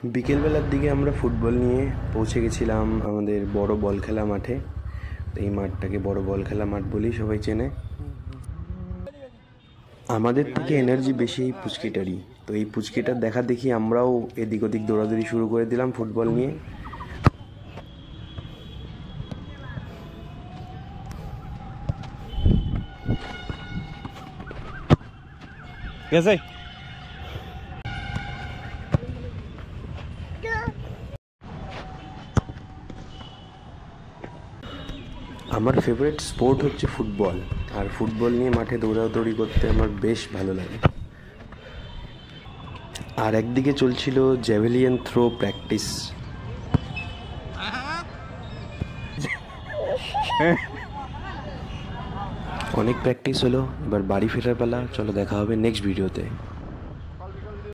বিকেলবেলার দিকে আমরা ফুটবল নিয়ে পৌঁছে গেছিলাম আমাদের বড় বল খেলা মাঠে। এই মাঠটাকে বড় বল খেলা মাঠ বলেই সবাই চেনে। আমাদের থেকে এনার্জি বেশি এই পুচকিটারই। তো এই পুচকিটার দেখা দেখি আমরাও এদিক ওদিক দৌড়াদৌড়ি শুরু করে দিলাম ফুটবল নিয়ে। कैसे আমার ফেভারিট স্পোর্ট হচ্ছে ফুটবল, আর ফুটবল নিয়ে মাঠে দৌড়াদৌড়ি করতে আমার বেশ ভালো লাগে। আর একদিকে চলছিল জ্যাভেলিয়ন থ্রো প্র্যাকটিস। অনেক প্র্যাকটিস হলো, এবার বাড়ি ফেরার পালা। চলো দেখা হবে নেক্সট ভিডিওতে।